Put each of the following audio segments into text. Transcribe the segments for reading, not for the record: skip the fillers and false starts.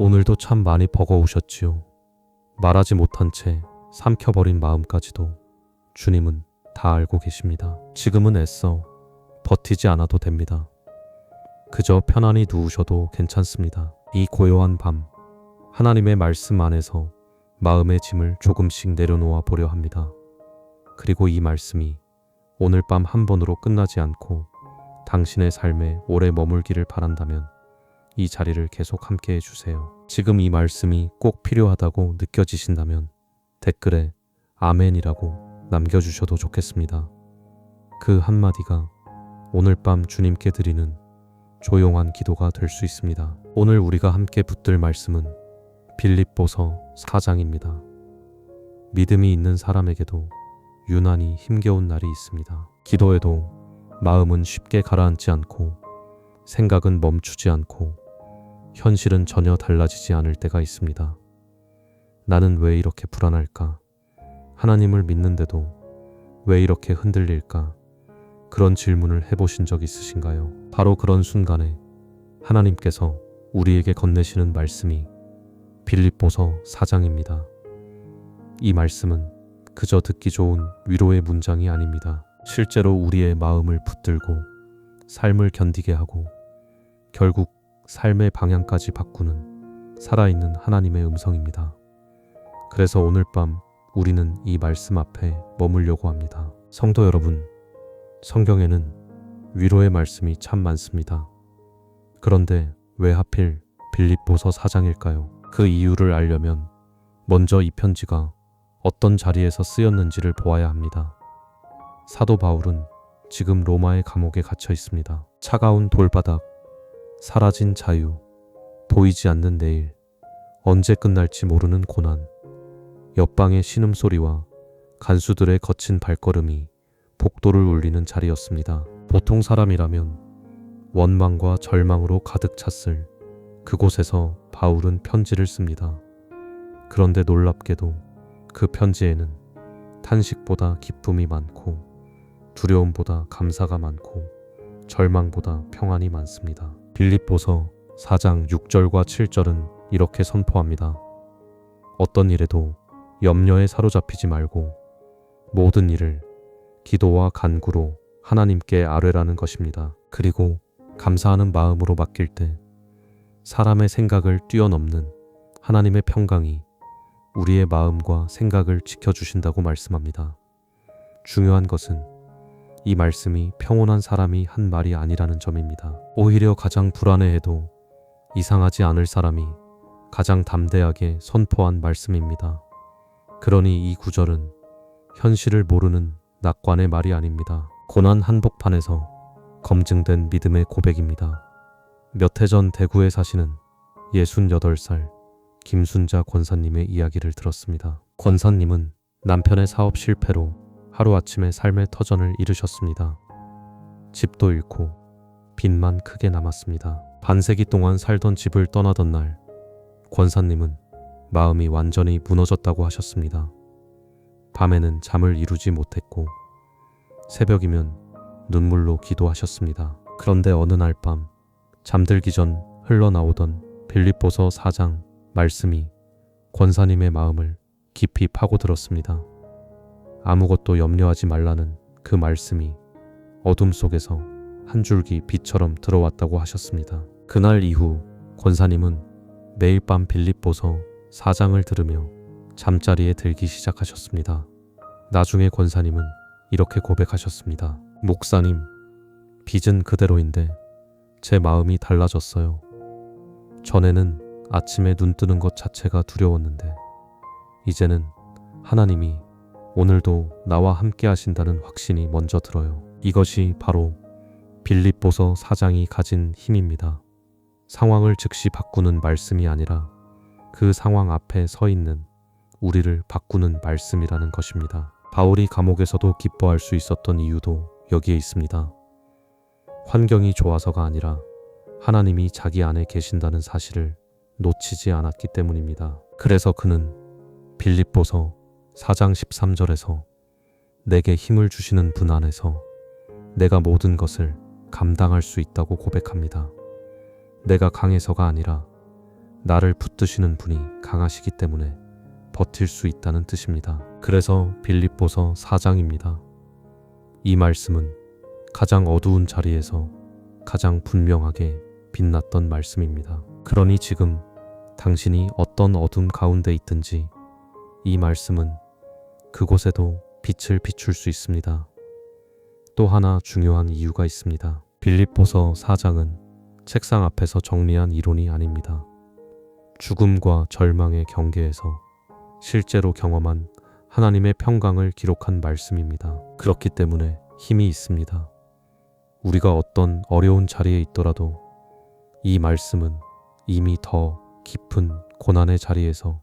오늘도 참 많이 버거우셨지요. 말하지 못한 채 삼켜버린 마음까지도 주님은 다 알고 계십니다. 지금은 애써 버티지 않아도 됩니다. 그저 편안히 누우셔도 괜찮습니다. 이 고요한 밤, 하나님의 말씀 안에서 마음의 짐을 조금씩 내려놓아 보려 합니다. 그리고 이 말씀이 오늘 밤 한 번으로 끝나지 않고 당신의 삶에 오래 머물기를 바란다면 이 자리를 계속 함께 해주세요. 지금 이 말씀이 꼭 필요하다고 느껴지신다면 댓글에 아멘이라고 남겨주셔도 좋겠습니다. 그 한마디가 오늘 밤 주님께 드리는 조용한 기도가 될 수 있습니다. 오늘 우리가 함께 붙들 말씀은 빌립보서 4장입니다. 믿음이 있는 사람에게도 유난히 힘겨운 날이 있습니다. 기도에도 마음은 쉽게 가라앉지 않고 생각은 멈추지 않고 현실은 전혀 달라지지 않을 때가 있습니다. 나는 왜 이렇게 불안할까? 하나님을 믿는데도 왜 이렇게 흔들릴까? 그런 질문을 해보신 적 있으신가요? 바로 그런 순간에 하나님께서 우리에게 건네시는 말씀이 빌립보서 4장입니다. 이 말씀은 그저 듣기 좋은 위로의 문장이 아닙니다. 실제로 우리의 마음을 붙들고 삶을 견디게 하고 결국 삶의 방향까지 바꾸는 살아있는 하나님의 음성입니다. 그래서 오늘 밤 우리는 이 말씀 앞에 머물려고 합니다. 성도 여러분, 성경에는 위로의 말씀이 참 많습니다. 그런데 왜 하필 빌립보서 4장일까요? 그 이유를 알려면 먼저 이 편지가 어떤 자리에서 쓰였는지를 보아야 합니다. 사도 바울은 지금 로마의 감옥에 갇혀 있습니다. 차가운 돌바닥, 사라진 자유, 보이지 않는 내일, 언제 끝날지 모르는 고난, 옆방의 신음소리와 간수들의 거친 발걸음이 복도를 울리는 자리였습니다. 보통 사람이라면 원망과 절망으로 가득 찼을 그곳에서 바울은 편지를 씁니다. 그런데 놀랍게도 그 편지에는 탄식보다 기쁨이 많고 두려움보다 감사가 많고 절망보다 평안이 많습니다. 빌립보서 4장 6절과 7절은 이렇게 선포합니다. 어떤 일에도 염려에 사로잡히지 말고 모든 일을 기도와 간구로 하나님께 아뢰라는 것입니다. 그리고 감사하는 마음으로 맡길 때 사람의 생각을 뛰어넘는 하나님의 평강이 우리의 마음과 생각을 지켜주신다고 말씀합니다. 중요한 것은 이 말씀이 평온한 사람이 한 말이 아니라는 점입니다. 오히려 가장 불안해해도 이상하지 않을 사람이 가장 담대하게 선포한 말씀입니다. 그러니 이 구절은 현실을 모르는 낙관의 말이 아닙니다. 고난 한복판에서 검증된 믿음의 고백입니다. 몇 해 전 대구에 사시는 68살 김순자 권사님의 이야기를 들었습니다. 권사님은 남편의 사업 실패로 하루아침에 삶의 터전을 잃으셨습니다. 집도 잃고 빚만 크게 남았습니다. 반세기 동안 살던 집을 떠나던 날 권사님은 마음이 완전히 무너졌다고 하셨습니다. 밤에는 잠을 이루지 못했고 새벽이면 눈물로 기도하셨습니다. 그런데 어느 날 밤 잠들기 전 흘러나오던 빌립보서 4장 말씀이 권사님의 마음을 깊이 파고들었습니다. 아무것도 염려하지 말라는 그 말씀이 어둠 속에서 한 줄기 빛처럼 들어왔다고 하셨습니다. 그날 이후 권사님은 매일 밤 빌립보서 4장을 들으며 잠자리에 들기 시작하셨습니다. 나중에 권사님은 이렇게 고백하셨습니다. 목사님, 빚은 그대로인데 제 마음이 달라졌어요. 전에는 아침에 눈 뜨는 것 자체가 두려웠는데 이제는 하나님이 오늘도 나와 함께 하신다는 확신이 먼저 들어요. 이것이 바로 빌립보서 4장이 가진 힘입니다. 상황을 즉시 바꾸는 말씀이 아니라 그 상황 앞에 서 있는 우리를 바꾸는 말씀이라는 것입니다. 바울이 감옥에서도 기뻐할 수 있었던 이유도 여기에 있습니다. 환경이 좋아서가 아니라 하나님이 자기 안에 계신다는 사실을 놓치지 않았기 때문입니다. 그래서 그는 빌립보서 4장 13절에서 내게 힘을 주시는 분 안에서 내가 모든 것을 감당할 수 있다고 고백합니다. 내가 강해서가 아니라 나를 붙드시는 분이 강하시기 때문에 버틸 수 있다는 뜻입니다. 그래서 빌립보서 4장입니다. 이 말씀은 가장 어두운 자리에서 가장 분명하게 빛났던 말씀입니다. 그러니 지금 당신이 어떤 어둠 가운데 있든지 이 말씀은 그곳에도 빛을 비출 수 있습니다. 또 하나 중요한 이유가 있습니다. 빌립보서 4장은 책상 앞에서 정리한 이론이 아닙니다. 죽음과 절망의 경계에서 실제로 경험한 하나님의 평강을 기록한 말씀입니다. 그렇기 때문에 힘이 있습니다. 우리가 어떤 어려운 자리에 있더라도 이 말씀은 이미 더 깊은 고난의 자리에서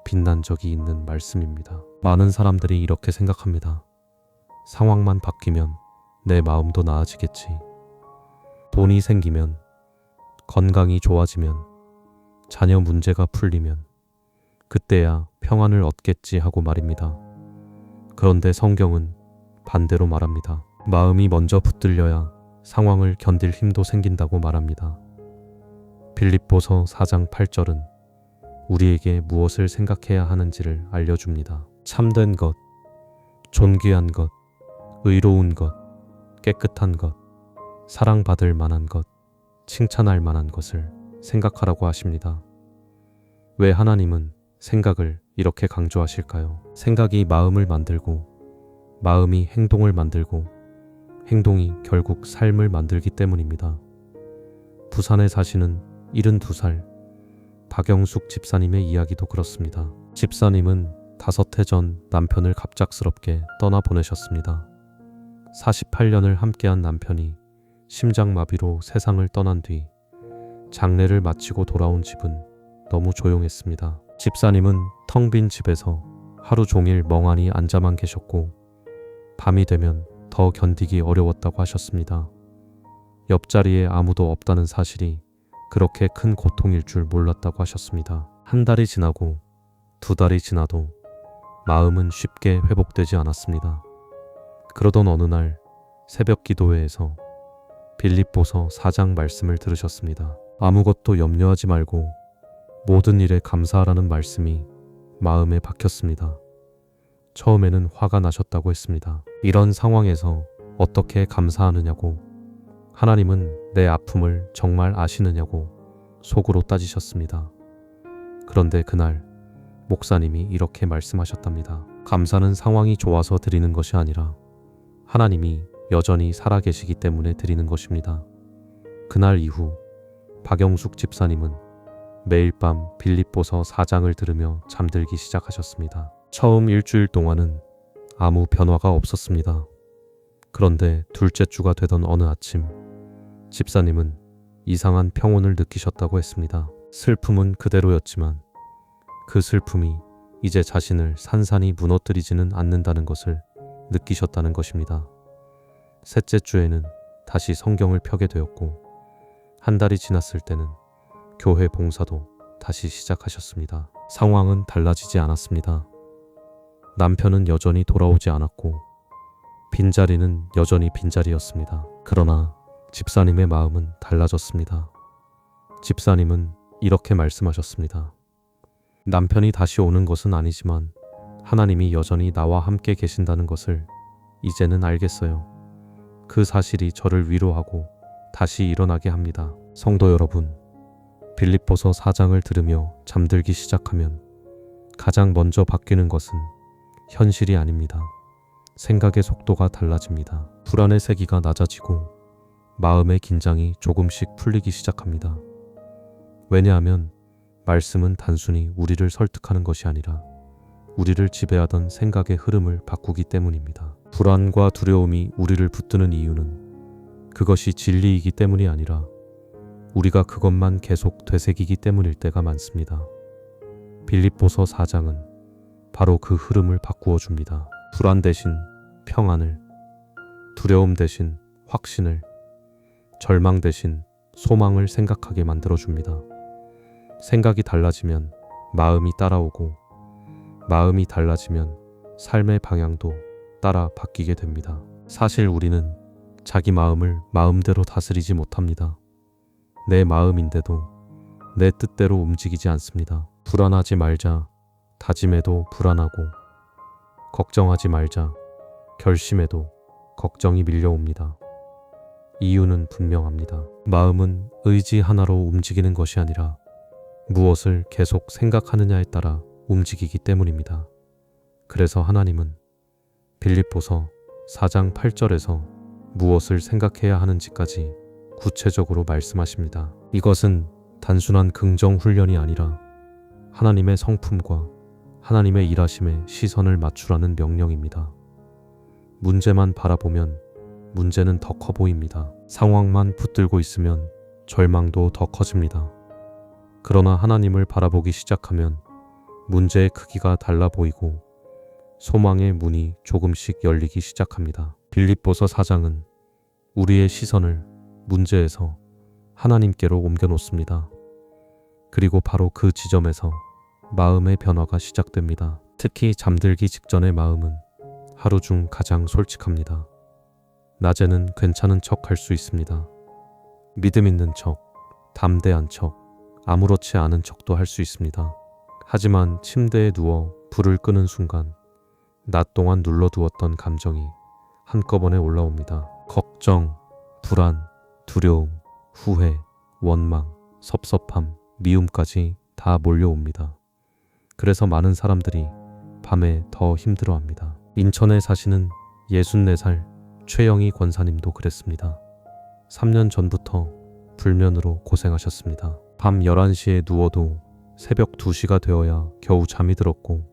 빛난 적이 있는 말씀입니다. 많은 사람들이 이렇게 생각합니다. 상황만 바뀌면 내 마음도 나아지겠지. 돈이 생기면, 건강이 좋아지면, 자녀 문제가 풀리면 그때야 평안을 얻겠지 하고 말입니다. 그런데 성경은 반대로 말합니다. 마음이 먼저 붙들려야 상황을 견딜 힘도 생긴다고 말합니다. 빌립보서 4장 8절은 우리에게 무엇을 생각해야 하는지를 알려줍니다. 참된 것, 존귀한 것, 의로운 것, 깨끗한 것, 사랑받을 만한 것, 칭찬할 만한 것을 생각하라고 하십니다. 왜 하나님은 생각을 이렇게 강조하실까요? 생각이 마음을 만들고, 마음이 행동을 만들고, 행동이 결국 삶을 만들기 때문입니다. 부산에 사시는 72살 박영숙 집사님의 이야기도 그렇습니다. 집사님은 5해 전 남편을 갑작스럽게 떠나보내셨습니다. 48년을 함께한 남편이 심장마비로 세상을 떠난 뒤 장례를 마치고 돌아온 집은 너무 조용했습니다. 집사님은 텅 빈 집에서 하루 종일 멍하니 앉아만 계셨고 밤이 되면 더 견디기 어려웠다고 하셨습니다. 옆자리에 아무도 없다는 사실이 그렇게 큰 고통일 줄 몰랐다고 하셨습니다. 한 달이 지나고 2달이 지나도 마음은 쉽게 회복되지 않았습니다. 그러던 어느 날 새벽 기도회에서 빌립보서 4장 말씀을 들으셨습니다. 아무것도 염려하지 말고 모든 일에 감사하라는 말씀이 마음에 박혔습니다. 처음에는 화가 나셨다고 했습니다. 이런 상황에서 어떻게 감사하느냐고, 하나님은 내 아픔을 정말 아시느냐고 속으로 따지셨습니다. 그런데 그날 목사님이 이렇게 말씀하셨답니다. 감사는 상황이 좋아서 드리는 것이 아니라 하나님이 여전히 살아계시기 때문에 드리는 것입니다. 그날 이후 박영숙 집사님은 매일 밤 빌립보서 4장을 들으며 잠들기 시작하셨습니다. 처음 일주일 동안은 아무 변화가 없었습니다. 그런데 둘째 주가 되던 어느 아침 집사님은 이상한 평온을 느끼셨다고 했습니다. 슬픔은 그대로였지만 그 슬픔이 이제 자신을 산산이 무너뜨리지는 않는다는 것을 느끼셨다는 것입니다. 셋째 주에는 다시 성경을 펴게 되었고 한 달이 지났을 때는 교회 봉사도 다시 시작하셨습니다. 상황은 달라지지 않았습니다. 남편은 여전히 돌아오지 않았고 빈자리는 여전히 빈자리였습니다. 그러나 집사님의 마음은 달라졌습니다. 집사님은 이렇게 말씀하셨습니다. 남편이 다시 오는 것은 아니지만 하나님이 여전히 나와 함께 계신다는 것을 이제는 알겠어요. 그 사실이 저를 위로하고 다시 일어나게 합니다. 성도 여러분, 빌립보서 4장을 들으며 잠들기 시작하면 가장 먼저 바뀌는 것은 현실이 아닙니다. 생각의 속도가 달라집니다. 불안의 세기가 낮아지고 마음의 긴장이 조금씩 풀리기 시작합니다. 왜냐하면 말씀은 단순히 우리를 설득하는 것이 아니라 우리를 지배하던 생각의 흐름을 바꾸기 때문입니다. 불안과 두려움이 우리를 붙드는 이유는 그것이 진리이기 때문이 아니라 우리가 그것만 계속 되새기기 때문일 때가 많습니다. 빌립보서 4장은 바로 그 흐름을 바꾸어 줍니다. 불안 대신 평안을, 두려움 대신 확신을, 절망 대신 소망을 생각하게 만들어 줍니다. 생각이 달라지면 마음이 따라오고 마음이 달라지면 삶의 방향도 따라 바뀌게 됩니다. 사실 우리는 자기 마음을 마음대로 다스리지 못합니다. 내 마음인데도 내 뜻대로 움직이지 않습니다. 불안하지 말자 다짐해도 불안하고, 걱정하지 말자 결심해도 걱정이 밀려옵니다. 이유는 분명합니다. 마음은 의지 하나로 움직이는 것이 아니라 무엇을 계속 생각하느냐에 따라 움직이기 때문입니다. 그래서 하나님은 빌립보서 4장 8절에서 무엇을 생각해야 하는지까지 구체적으로 말씀하십니다. 이것은 단순한 긍정 훈련이 아니라 하나님의 성품과 하나님의 일하심에 시선을 맞추라는 명령입니다. 문제만 바라보면 문제는 더 커 보입니다. 상황만 붙들고 있으면 절망도 더 커집니다. 그러나 하나님을 바라보기 시작하면 문제의 크기가 달라 보이고 소망의 문이 조금씩 열리기 시작합니다. 빌립보서 4장은 우리의 시선을 문제에서 하나님께로 옮겨 놓습니다. 그리고 바로 그 지점에서 마음의 변화가 시작됩니다. 특히 잠들기 직전의 마음은 하루 중 가장 솔직합니다. 낮에는 괜찮은 척 할 수 있습니다. 믿음 있는 척, 담대한 척, 아무렇지 않은 척도 할 수 있습니다. 하지만 침대에 누워 불을 끄는 순간 낮 동안 눌러두었던 감정이 한꺼번에 올라옵니다. 걱정, 불안, 두려움, 후회, 원망, 섭섭함, 미움까지 다 몰려옵니다. 그래서 많은 사람들이 밤에 더 힘들어합니다. 인천에 사시는 64살 최영희 권사님도 그랬습니다. 3년 전부터 불면으로 고생하셨습니다. 밤 11시에 누워도 새벽 2시가 되어야 겨우 잠이 들었고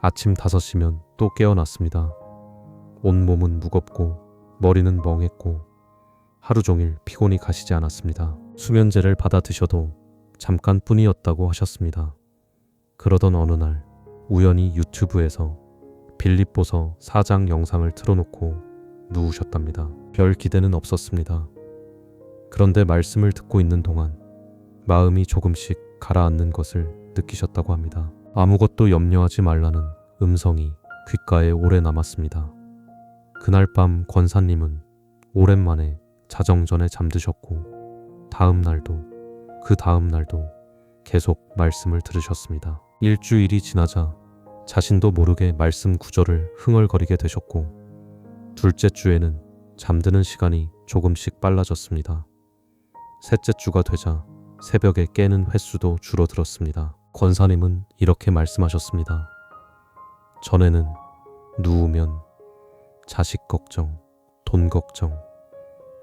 아침 5시면 또 깨어났습니다. 온몸은 무겁고 머리는 멍했고 하루 종일 피곤이 가시지 않았습니다. 수면제를 받아 드셔도 잠깐뿐이었다고 하셨습니다. 그러던 어느 날 우연히 유튜브에서 빌립보서 4장 영상을 틀어놓고 누우셨답니다. 별 기대는 없었습니다. 그런데 말씀을 듣고 있는 동안 마음이 조금씩 가라앉는 것을 느끼셨다고 합니다. 아무것도 염려하지 말라는 음성이 귓가에 오래 남았습니다. 그날 밤 권사님은 오랜만에 자정 전에 잠드셨고 다음 날도 그 다음 날도 계속 말씀을 들으셨습니다. 일주일이 지나자 자신도 모르게 말씀 구절을 흥얼거리게 되셨고 둘째 주에는 잠드는 시간이 조금씩 빨라졌습니다. 셋째 주가 되자 새벽에 깨는 횟수도 줄어들었습니다. 권사님은 이렇게 말씀하셨습니다. 전에는 누우면 자식 걱정, 돈 걱정,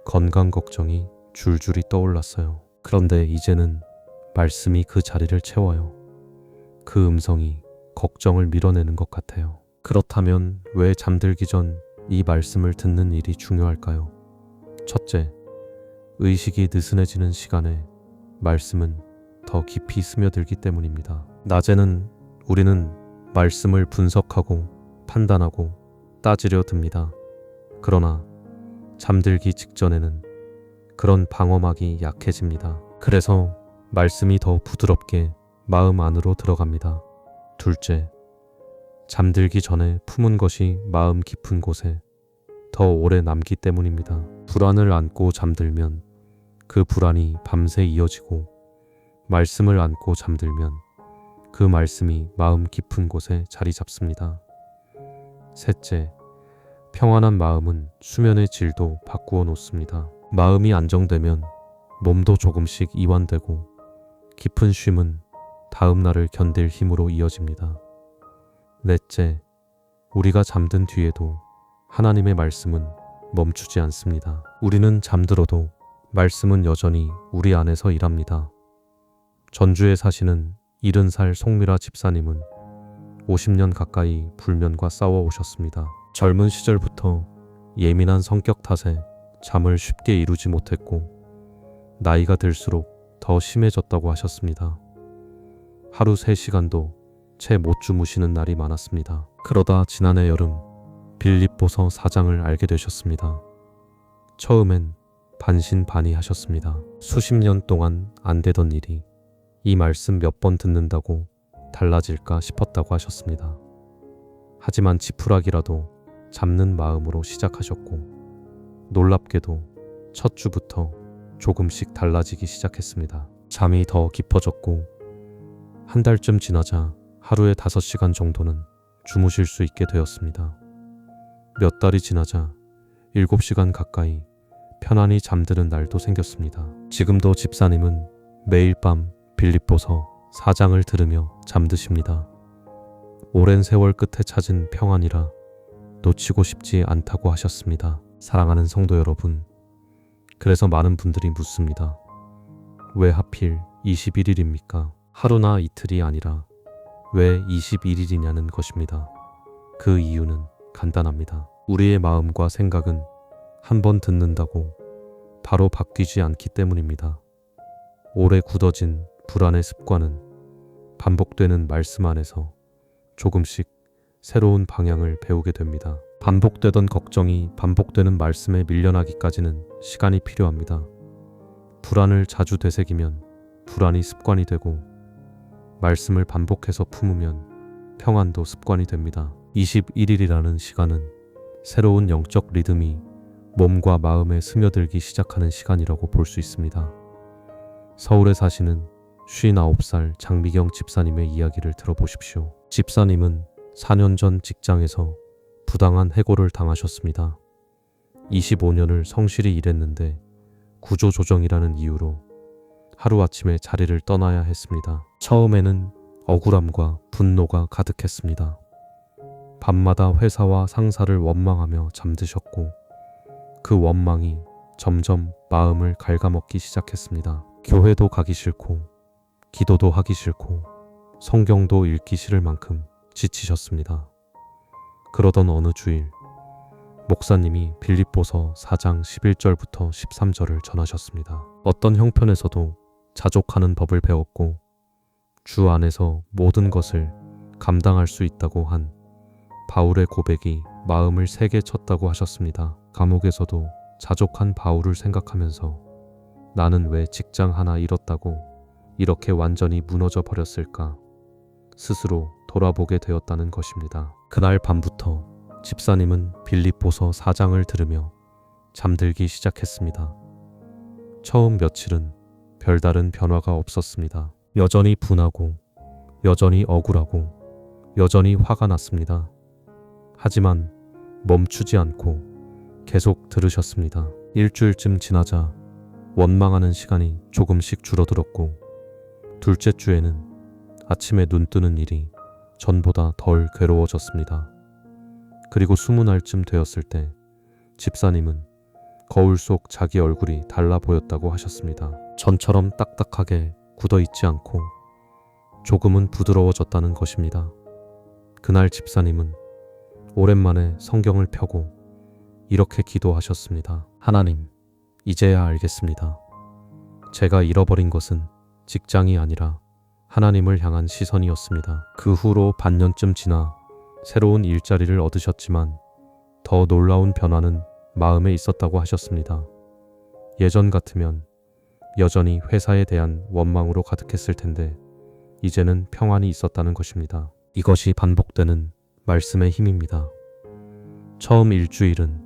건강 걱정이 줄줄이 떠올랐어요. 그런데 이제는 말씀이 그 자리를 채워요. 그 음성이 걱정을 밀어내는 것 같아요. 그렇다면 왜 잠들기 전 이 말씀을 듣는 일이 중요할까요? 첫째, 의식이 느슨해지는 시간에 말씀은 더 깊이 스며들기 때문입니다. 낮에는 우리는 말씀을 분석하고 판단하고 따지려 듭니다. 그러나 잠들기 직전에는 그런 방어막이 약해집니다. 그래서 말씀이 더 부드럽게 마음 안으로 들어갑니다. 둘째, 잠들기 전에 품은 것이 마음 깊은 곳에 더 오래 남기 때문입니다. 불안을 안고 잠들면 그 불안이 밤새 이어지고 말씀을 안고 잠들면 그 말씀이 마음 깊은 곳에 자리 잡습니다. 셋째, 평안한 마음은 수면의 질도 바꾸어 놓습니다. 마음이 안정되면 몸도 조금씩 이완되고 깊은 쉼은 다음 날을 견딜 힘으로 이어집니다. 넷째, 우리가 잠든 뒤에도 하나님의 말씀은 멈추지 않습니다. 우리는 잠들어도 말씀은 여전히 우리 안에서 일합니다. 전주에 사시는 70살 송미라 집사님은 50년 가까이 불면과 싸워 오셨습니다. 젊은 시절부터 예민한 성격 탓에 잠을 쉽게 이루지 못했고 나이가 들수록 더 심해졌다고 하셨습니다. 하루 3시간도 채 못 주무시는 날이 많았습니다. 그러다 지난해 여름 빌립보서 4장을 알게 되셨습니다. 처음엔 반신반의하셨습니다. 수십 년 동안 안 되던 일이 이 말씀 몇 번 듣는다고 달라질까 싶었다고 하셨습니다. 하지만 지푸라기라도 잡는 마음으로 시작하셨고 놀랍게도 첫 주부터 조금씩 달라지기 시작했습니다. 잠이 더 깊어졌고 한 달쯤 지나자 하루에 5시간 정도는 주무실 수 있게 되었습니다. 몇 달이 지나자 7시간 가까이 편안히 잠드는 날도 생겼습니다. 지금도 집사님은 매일 밤 빌립보서 4장을 들으며 잠드십니다. 오랜 세월 끝에 찾은 평안이라 놓치고 싶지 않다고 하셨습니다. 사랑하는 성도 여러분, 그래서 많은 분들이 묻습니다. 왜 하필 21일입니까? 하루나 이틀이 아니라 왜 21일이냐는 것입니다. 그 이유는 간단합니다. 우리의 마음과 생각은 한번 듣는다고 바로 바뀌지 않기 때문입니다. 오래 굳어진 불안의 습관은 반복되는 말씀 안에서 조금씩 새로운 방향을 배우게 됩니다. 반복되던 걱정이 반복되는 말씀에 밀려나기까지는 시간이 필요합니다. 불안을 자주 되새기면 불안이 습관이 되고 말씀을 반복해서 품으면 평안도 습관이 됩니다. 21일이라는 시간은 새로운 영적 리듬이 몸과 마음에 스며들기 시작하는 시간이라고 볼 수 있습니다. 서울에 사시는 59살 장미경 집사님의 이야기를 들어보십시오. 집사님은 4년 전 직장에서 부당한 해고를 당하셨습니다. 25년을 성실히 일했는데 구조조정이라는 이유로 하루아침에 자리를 떠나야 했습니다. 처음에는 억울함과 분노가 가득했습니다. 밤마다 회사와 상사를 원망하며 잠드셨고 그 원망이 점점 마음을 갉아먹기 시작했습니다. 교회도 가기 싫고 기도도 하기 싫고 성경도 읽기 싫을 만큼 지치셨습니다. 그러던 어느 주일 목사님이 빌립보서 4장 11절부터 13절을 전하셨습니다. 어떤 형편에서도 자족하는 법을 배웠고 주 안에서 모든 것을 감당할 수 있다고 한 바울의 고백이 마음을 세게 쳤다고 하셨습니다. 감옥에서도 자족한 바울을 생각하면서 나는 왜 직장 하나 잃었다고 이렇게 완전히 무너져 버렸을까 스스로 돌아보게 되었다는 것입니다. 그날 밤부터 집사님은 빌립보서 4장을 들으며 잠들기 시작했습니다. 처음 며칠은 별다른 변화가 없었습니다. 여전히 분하고 여전히 억울하고 여전히 화가 났습니다. 하지만 멈추지 않고 계속 들으셨습니다. 일주일쯤 지나자 원망하는 시간이 조금씩 줄어들었고 둘째 주에는 아침에 눈 뜨는 일이 전보다 덜 괴로워졌습니다. 그리고 20날쯤 되었을 때 집사님은 거울 속 자기 얼굴이 달라 보였다고 하셨습니다. 전처럼 딱딱하게 굳어있지 않고 조금은 부드러워졌다는 것입니다. 그날 집사님은 오랜만에 성경을 펴고 이렇게 기도하셨습니다. 하나님, 이제야 알겠습니다. 제가 잃어버린 것은 직장이 아니라 하나님을 향한 시선이었습니다. 그 후로 반년쯤 지나 새로운 일자리를 얻으셨지만 더 놀라운 변화는 마음에 있었다고 하셨습니다. 예전 같으면 여전히 회사에 대한 원망으로 가득했을 텐데 이제는 평안이 있었다는 것입니다. 이것이 반복되는 말씀의 힘입니다. 처음 일주일은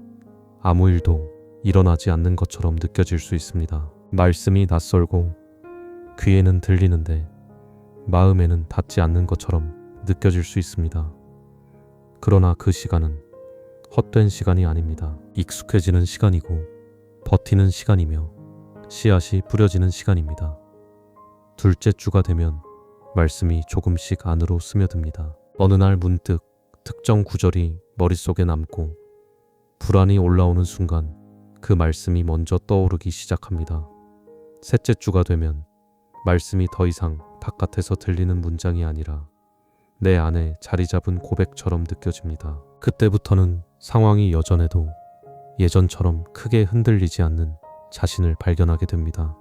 아무 일도 일어나지 않는 것처럼 느껴질 수 있습니다. 말씀이 낯설고 귀에는 들리는데 마음에는 닿지 않는 것처럼 느껴질 수 있습니다. 그러나 그 시간은 헛된 시간이 아닙니다. 익숙해지는 시간이고 버티는 시간이며 씨앗이 뿌려지는 시간입니다. 둘째 주가 되면 말씀이 조금씩 안으로 스며듭니다. 어느 날 문득 특정 구절이 머릿속에 남고 불안이 올라오는 순간 그 말씀이 먼저 떠오르기 시작합니다. 셋째 주가 되면 말씀이 더 이상 바깥에서 들리는 문장이 아니라 내 안에 자리 잡은 고백처럼 느껴집니다. 그때부터는 상황이 여전해도 예전처럼 크게 흔들리지 않는 자신을 발견하게 됩니다.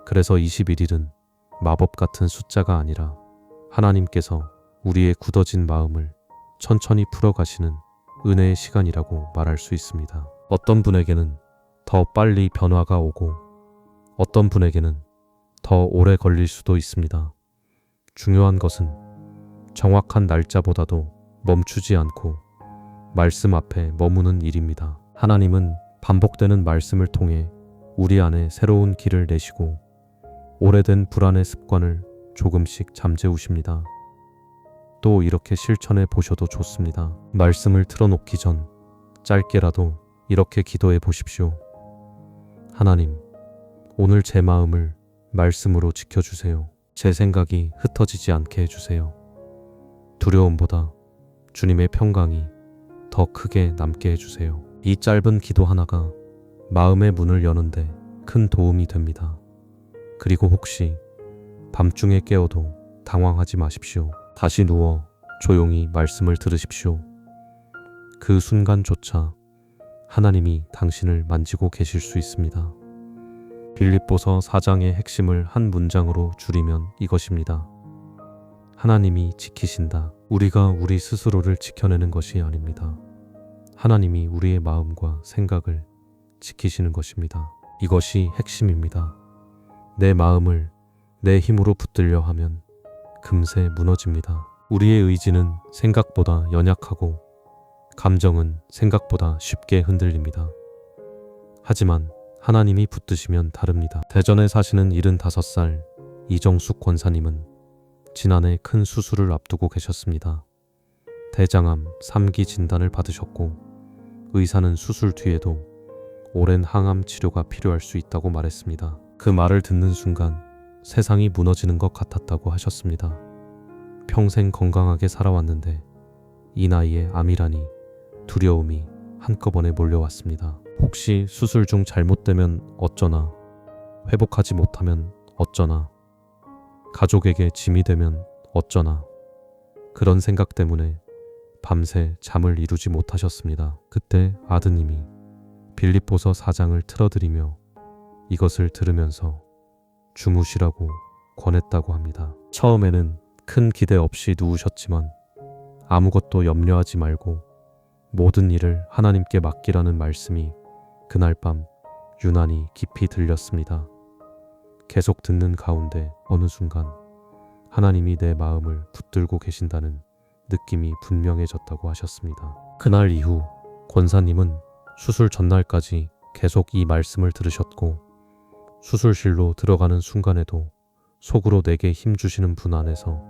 그래서 21일은 마법 같은 숫자가 아니라 하나님께서 우리의 굳어진 마음을 천천히 풀어가시는 은혜의 시간이라고 말할 수 있습니다. 어떤 분에게는 더 빨리 변화가 오고 어떤 분에게는 더 오래 걸릴 수도 있습니다. 중요한 것은 정확한 날짜보다도 멈추지 않고 말씀 앞에 머무는 일입니다. 하나님은 반복되는 말씀을 통해 우리 안에 새로운 길을 내시고 오래된 불안의 습관을 조금씩 잠재우십니다. 또 이렇게 실천해 보셔도 좋습니다. 말씀을 틀어놓기 전 짧게라도 이렇게 기도해 보십시오. 하나님, 오늘 제 마음을 말씀으로 지켜주세요. 제 생각이 흩어지지 않게 해주세요. 두려움보다 주님의 평강이 더 크게 남게 해주세요. 이 짧은 기도 하나가 마음의 문을 여는데 큰 도움이 됩니다. 그리고 혹시 밤중에 깨어도 당황하지 마십시오. 다시 누워 조용히 말씀을 들으십시오. 그 순간조차 하나님이 당신을 만지고 계실 수 있습니다. 빌립보서 4장의 핵심을 한 문장으로 줄이면 이것입니다. 하나님이 지키신다. 우리가 우리 스스로를 지켜내는 것이 아닙니다. 하나님이 우리의 마음과 생각을 지키시는 것입니다. 이것이 핵심입니다. 내 마음을 내 힘으로 붙들려 하면 금세 무너집니다. 우리의 의지는 생각보다 연약하고 감정은 생각보다 쉽게 흔들립니다. 하지만 하나님이 붙드시면 다릅니다. 대전에 사시는 75살 이정숙 권사님은 지난해 큰 수술을 앞두고 계셨습니다. 대장암 3기 진단을 받으셨고 의사는 수술 뒤에도 오랜 항암 치료가 필요할 수 있다고 말했습니다. 그 말을 듣는 순간 세상이 무너지는 것 같았다고 하셨습니다. 평생 건강하게 살아왔는데 이 나이에 암이라니 두려움이 한꺼번에 몰려왔습니다. 혹시 수술 중 잘못되면 어쩌나, 회복하지 못하면 어쩌나, 가족에게 짐이 되면 어쩌나, 그런 생각 때문에 밤새 잠을 이루지 못하셨습니다. 그때 아드님이 빌립보서 4장을 틀어드리며 이것을 들으면서 주무시라고 권했다고 합니다. 처음에는 큰 기대 없이 누우셨지만 아무것도 염려하지 말고 모든 일을 하나님께 맡기라는 말씀이 그날 밤 유난히 깊이 들렸습니다. 계속 듣는 가운데 어느 순간 하나님이 내 마음을 붙들고 계신다는 느낌이 분명해졌다고 하셨습니다. 그날 이후 권사님은 수술 전날까지 계속 이 말씀을 들으셨고 수술실로 들어가는 순간에도 속으로 내게 힘 주시는 분 안에서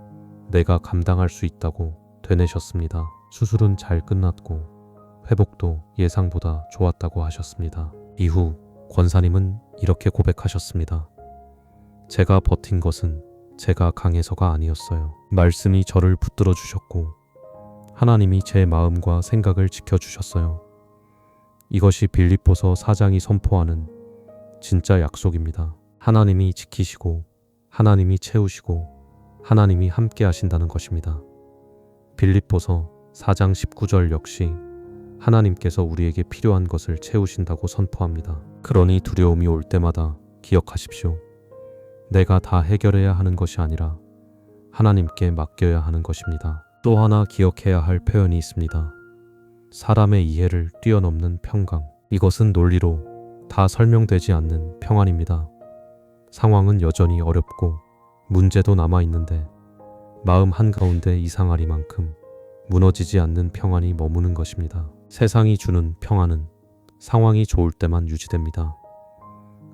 내가 감당할 수 있다고 되뇌셨습니다. 수술은 잘 끝났고 회복도 예상보다 좋았다고 하셨습니다. 이후 권사님은 이렇게 고백하셨습니다. 제가 버틴 것은 제가 강해서가 아니었어요. 말씀이 저를 붙들어 주셨고 하나님이 제 마음과 생각을 지켜주셨어요. 이것이 빌립보서 4장이 선포하는 진짜 약속입니다. 하나님이 지키시고 하나님이 채우시고 하나님이 함께 하신다는 것입니다. 빌립보서 4장 19절 역시 하나님께서 우리에게 필요한 것을 채우신다고 선포합니다. 그러니 두려움이 올 때마다 기억하십시오. 내가 다 해결해야 하는 것이 아니라 하나님께 맡겨야 하는 것입니다. 또 하나 기억해야 할 표현이 있습니다. 사람의 이해를 뛰어넘는 평강. 이것은 논리로 다 설명되지 않는 평안입니다. 상황은 여전히 어렵고 문제도 남아있는데 마음 한가운데 이상하리만큼 무너지지 않는 평안이 머무는 것입니다. 세상이 주는 평안은 상황이 좋을 때만 유지됩니다.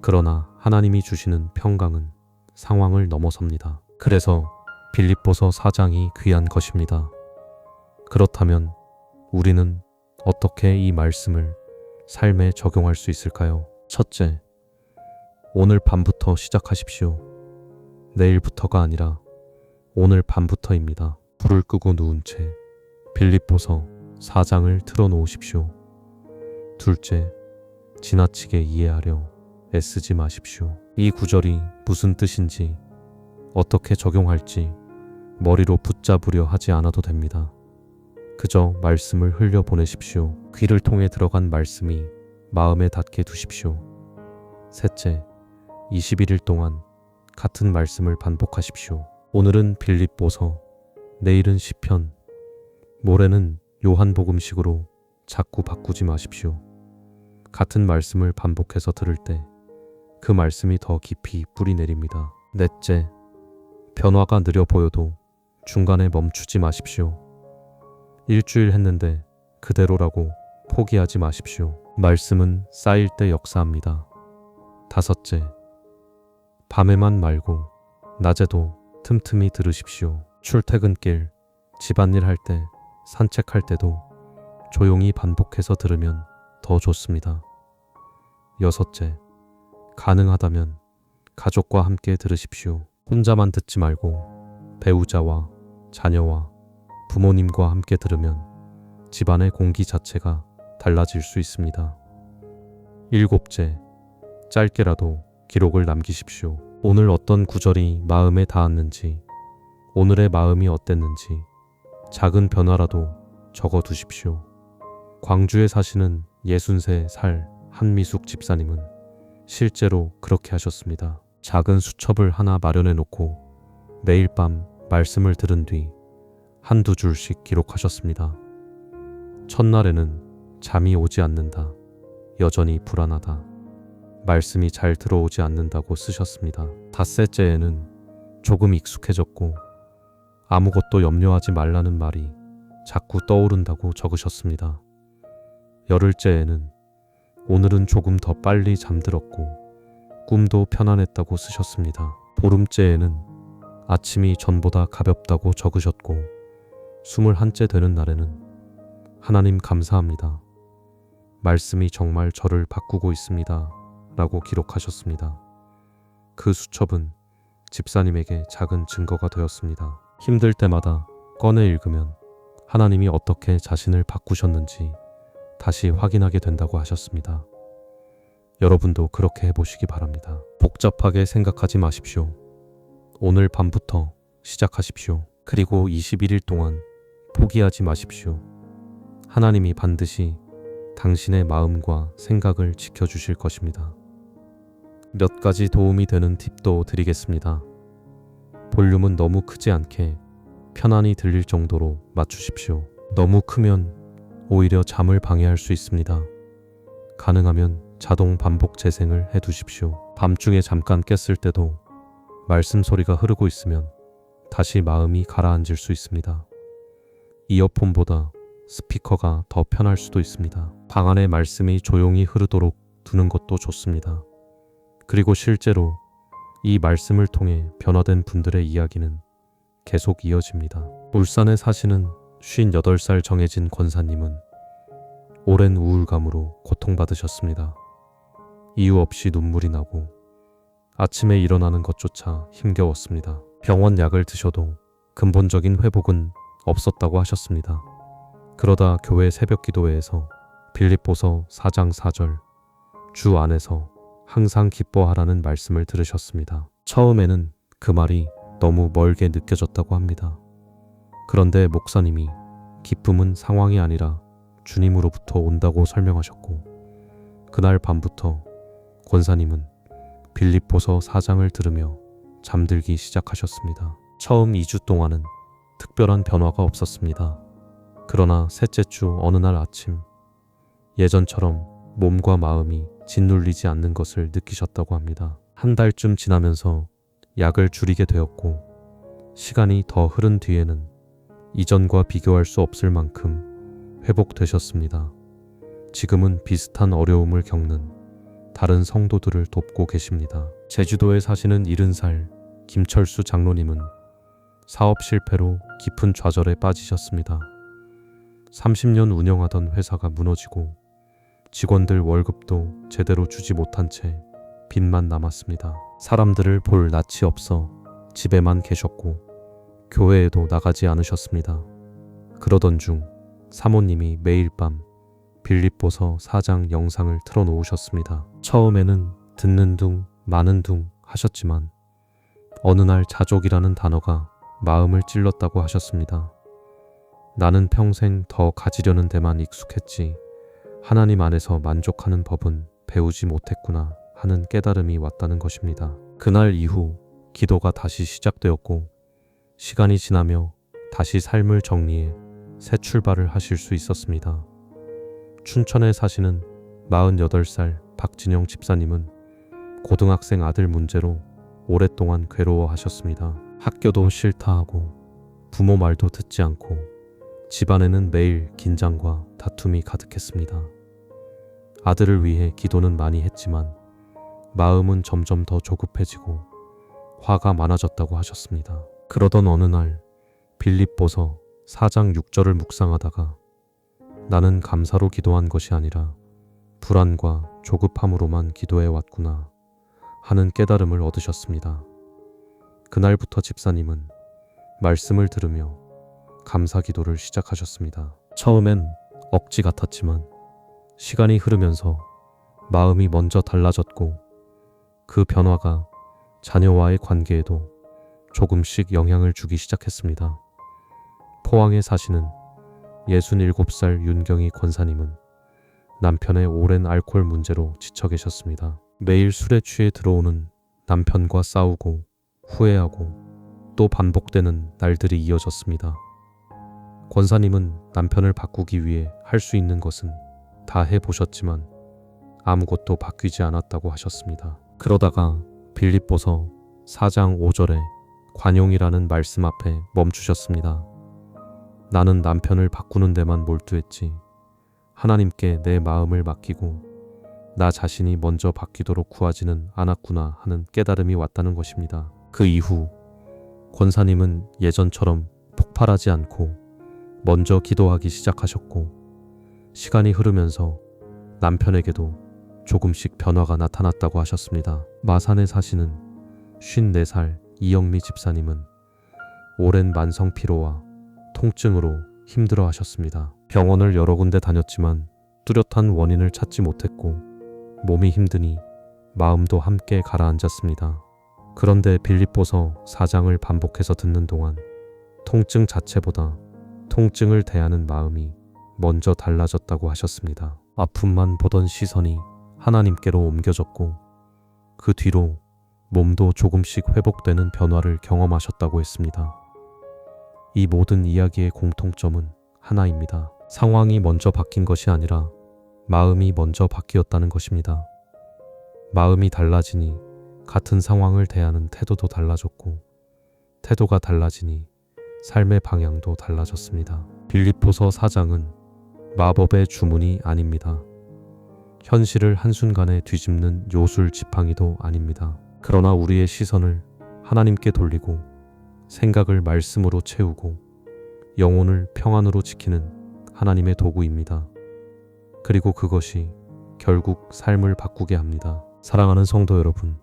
그러나 하나님이 주시는 평강은 상황을 넘어섭니다. 그래서 빌립보서 4장이 귀한 것입니다. 그렇다면 우리는 어떻게 이 말씀을 삶에 적용할 수 있을까요? 첫째, 오늘 밤부터 시작하십시오. 내일부터가 아니라 오늘 밤부터입니다. 불을 끄고 누운 채 빌립보서 4장을 틀어놓으십시오. 둘째, 지나치게 이해하려 애쓰지 마십시오. 이 구절이 무슨 뜻인지, 어떻게 적용할지 머리로 붙잡으려 하지 않아도 됩니다. 그저 말씀을 흘려보내십시오. 귀를 통해 들어간 말씀이 마음에 닿게 두십시오. 셋째, 21일 동안 같은 말씀을 반복하십시오. 오늘은 빌립보서, 내일은 시편, 모레는 요한복음식으로 자꾸 바꾸지 마십시오. 같은 말씀을 반복해서 들을 때 그 말씀이 더 깊이 뿌리 내립니다. 넷째, 변화가 느려 보여도 중간에 멈추지 마십시오. 일주일 했는데 그대로라고 포기하지 마십시오. 말씀은 쌓일 때 역사합니다. 다섯째, 밤에만 말고 낮에도 틈틈이 들으십시오. 출퇴근길, 집안일 할 때, 산책할 때도 조용히 반복해서 들으면 더 좋습니다. 여섯째, 가능하다면 가족과 함께 들으십시오. 혼자만 듣지 말고 배우자와 자녀와 부모님과 함께 들으면 집안의 공기 자체가 달라질 수 있습니다. 일곱째, 짧게라도 기록을 남기십시오. 오늘 어떤 구절이 마음에 닿았는지, 오늘의 마음이 어땠는지 작은 변화라도 적어 두십시오. 광주에 사시는 63살 한미숙 집사님은 실제로 그렇게 하셨습니다. 작은 수첩을 하나 마련해 놓고 매일 밤 말씀을 들은 뒤 한두 줄씩 기록하셨습니다. 첫날에는 잠이 오지 않는다. 여전히 불안하다. 말씀이 잘 들어오지 않는다고 쓰셨습니다. 닷새째에는 조금 익숙해졌고 아무것도 염려하지 말라는 말이 자꾸 떠오른다고 적으셨습니다. 열흘째에는 오늘은 조금 더 빨리 잠들었고 꿈도 편안했다고 쓰셨습니다. 보름째에는 아침이 전보다 가볍다고 적으셨고 21째 되는 날에는 하나님 감사합니다. 말씀이 정말 저를 바꾸고 있습니다. 라고 기록하셨습니다. 그 수첩은 집사님에게 작은 증거가 되었습니다. 힘들 때마다 꺼내 읽으면 하나님이 어떻게 자신을 바꾸셨는지 다시 확인하게 된다고 하셨습니다. 여러분도 그렇게 해보시기 바랍니다. 복잡하게 생각하지 마십시오. 오늘 밤부터 시작하십시오. 그리고 21일 동안 포기하지 마십시오. 하나님이 반드시 당신의 마음과 생각을 지켜주실 것입니다. 몇 가지 도움이 되는 팁도 드리겠습니다. 볼륨은 너무 크지 않게 편안히 들릴 정도로 맞추십시오. 너무 크면 오히려 잠을 방해할 수 있습니다. 가능하면 자동 반복 재생을 해두십시오. 밤중에 잠깐 깼을 때도 말씀 소리가 흐르고 있으면 다시 마음이 가라앉을 수 있습니다. 이어폰보다 스피커가 더 편할 수도 있습니다. 방 안에 말씀이 조용히 흐르도록 두는 것도 좋습니다. 그리고 실제로 이 말씀을 통해 변화된 분들의 이야기는 계속 이어집니다. 울산에 사시는 58살 정혜진 권사님은 오랜 우울감으로 고통받으셨습니다. 이유 없이 눈물이 나고 아침에 일어나는 것조차 힘겨웠습니다. 병원 약을 드셔도 근본적인 회복은 없었다고 하셨습니다. 그러다 교회 새벽 기도회에서 빌립보서 4장 4절 주 안에서 항상 기뻐하라는 말씀을 들으셨습니다. 처음에는 그 말이 너무 멀게 느껴졌다고 합니다. 그런데 목사님이 기쁨은 상황이 아니라 주님으로부터 온다고 설명하셨고 그날 밤부터 권사님은 빌립보서 4장을 들으며 잠들기 시작하셨습니다. 처음 2주 동안은 특별한 변화가 없었습니다. 그러나 셋째 주 어느 날 아침 예전처럼 몸과 마음이 짓눌리지 않는 것을 느끼셨다고 합니다. 한 달쯤 지나면서 약을 줄이게 되었고 시간이 더 흐른 뒤에는 이전과 비교할 수 없을 만큼 회복되셨습니다. 지금은 비슷한 어려움을 겪는 다른 성도들을 돕고 계십니다. 제주도에 사시는 70살 김철수 장로님은 사업 실패로 깊은 좌절에 빠지셨습니다. 30년 운영하던 회사가 무너지고 직원들 월급도 제대로 주지 못한 채 빚만 남았습니다. 사람들을 볼 낯이 없어 집에만 계셨고 교회에도 나가지 않으셨습니다. 그러던 중 사모님이 매일 밤 빌립보서 4장 영상을 틀어놓으셨습니다. 처음에는 듣는 둥 마는 둥 하셨지만 어느 날 자족이라는 단어가 마음을 찔렀다고 하셨습니다. 나는 평생 더 가지려는 데만 익숙했지 하나님 안에서 만족하는 법은 배우지 못했구나 하는 깨달음이 왔다는 것입니다. 그날 이후 기도가 다시 시작되었고 시간이 지나며 다시 삶을 정리해 새 출발을 하실 수 있었습니다. 춘천에 사시는 48살 박진영 집사님은 고등학생 아들 문제로 오랫동안 괴로워하셨습니다. 학교도 싫다 하고 부모 말도 듣지 않고 집안에는 매일 긴장과 다툼이 가득했습니다. 아들을 위해 기도는 많이 했지만 마음은 점점 더 조급해지고 화가 많아졌다고 하셨습니다. 그러던 어느 날 빌립보서 4장 6절을 묵상하다가 나는 감사로 기도한 것이 아니라 불안과 조급함으로만 기도해 왔구나 하는 깨달음을 얻으셨습니다. 그날부터 집사님은 말씀을 들으며 감사 기도를 시작하셨습니다. 처음엔 억지 같았지만 시간이 흐르면서 마음이 먼저 달라졌고 그 변화가 자녀와의 관계에도 조금씩 영향을 주기 시작했습니다. 포항에 사시는 67살 윤경희 권사님은 남편의 오랜 알코올 문제로 지쳐 계셨습니다. 매일 술에 취해 들어오는 남편과 싸우고 후회하고 또 반복되는 날들이 이어졌습니다. 권사님은 남편을 바꾸기 위해 할 수 있는 것은 다 해보셨지만 아무것도 바뀌지 않았다고 하셨습니다. 그러다가 빌립보서 4장 5절에 관용이라는 말씀 앞에 멈추셨습니다. 나는 남편을 바꾸는 데만 몰두했지 하나님께 내 마음을 맡기고 나 자신이 먼저 바뀌도록 구하지는 않았구나 하는 깨달음이 왔다는 것입니다. 그 이후 권사님은 예전처럼 폭발하지 않고 먼저 기도하기 시작하셨고 시간이 흐르면서 남편에게도 조금씩 변화가 나타났다고 하셨습니다. 마산에 사시는 54살 이영미 집사님은 오랜 만성 피로와 통증으로 힘들어 하셨습니다. 병원을 여러 군데 다녔지만 뚜렷한 원인을 찾지 못했고 몸이 힘드니 마음도 함께 가라앉았습니다. 그런데 빌립보서 4장을 반복해서 듣는 동안 통증 자체보다 통증을 대하는 마음이 먼저 달라졌다고 하셨습니다. 아픔만 보던 시선이 하나님께로 옮겨졌고 그 뒤로 몸도 조금씩 회복되는 변화를 경험하셨다고 했습니다. 이 모든 이야기의 공통점은 하나입니다. 상황이 먼저 바뀐 것이 아니라 마음이 먼저 바뀌었다는 것입니다. 마음이 달라지니 같은 상황을 대하는 태도도 달라졌고 태도가 달라지니 삶의 방향도 달라졌습니다. 빌립보서 4장은 마법의 주문이 아닙니다. 현실을 한순간에 뒤집는 요술 지팡이도 아닙니다. 그러나 우리의 시선을 하나님께 돌리고 생각을 말씀으로 채우고 영혼을 평안으로 지키는 하나님의 도구입니다. 그리고 그것이 결국 삶을 바꾸게 합니다. 사랑하는 성도 여러분,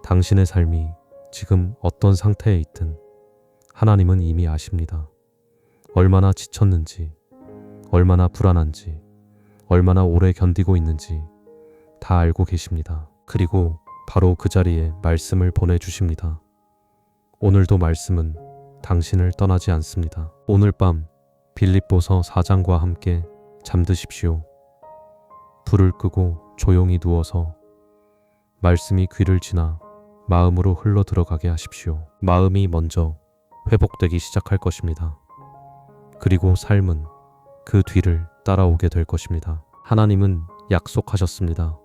당신의 삶이 지금 어떤 상태에 있든 하나님은 이미 아십니다. 얼마나 지쳤는지, 얼마나 불안한지, 얼마나 오래 견디고 있는지 다 알고 계십니다. 그리고 바로 그 자리에 말씀을 보내주십니다. 오늘도 말씀은 당신을 떠나지 않습니다. 오늘 밤 빌립보서 4장과 함께 잠드십시오. 불을 끄고 조용히 누워서 말씀이 귀를 지나 마음으로 흘러 들어가게 하십시오. 마음이 먼저 회복되기 시작할 것입니다. 그리고 삶은 그 뒤를 따라오게 될 것입니다. 하나님은 약속하셨습니다.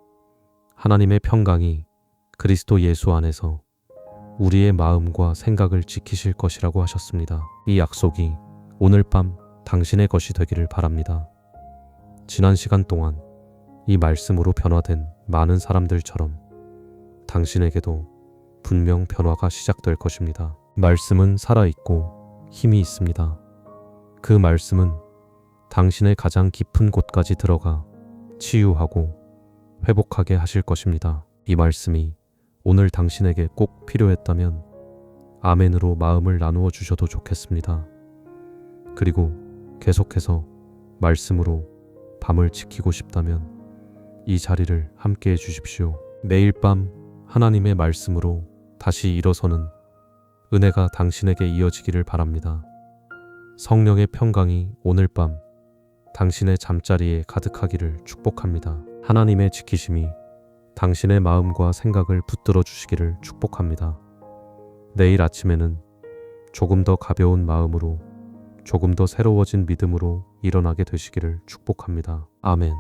하나님의 평강이 그리스도 예수 안에서 우리의 마음과 생각을 지키실 것이라고 하셨습니다. 이 약속이 오늘 밤 당신의 것이 되기를 바랍니다. 지난 시간 동안 이 말씀으로 변화된 많은 사람들처럼 당신에게도 분명 변화가 시작될 것입니다. 말씀은 살아있고 힘이 있습니다. 그 말씀은 당신의 가장 깊은 곳까지 들어가 치유하고 회복하게 하실 것입니다. 이 말씀이 오늘 당신에게 꼭 필요했다면 아멘으로 마음을 나누어 주셔도 좋겠습니다. 그리고 계속해서 말씀으로 밤을 지키고 싶다면 이 자리를 함께 해주십시오. 매일 밤 하나님의 말씀으로 다시 일어서는 은혜가 당신에게 이어지기를 바랍니다. 성령의 평강이 오늘 밤 당신의 잠자리에 가득하기를 축복합니다. 하나님의 지키심이 당신의 마음과 생각을 붙들어 주시기를 축복합니다. 내일 아침에는 조금 더 가벼운 마음으로 조금 더 새로워진 믿음으로 일어나게 되시기를 축복합니다. 아멘.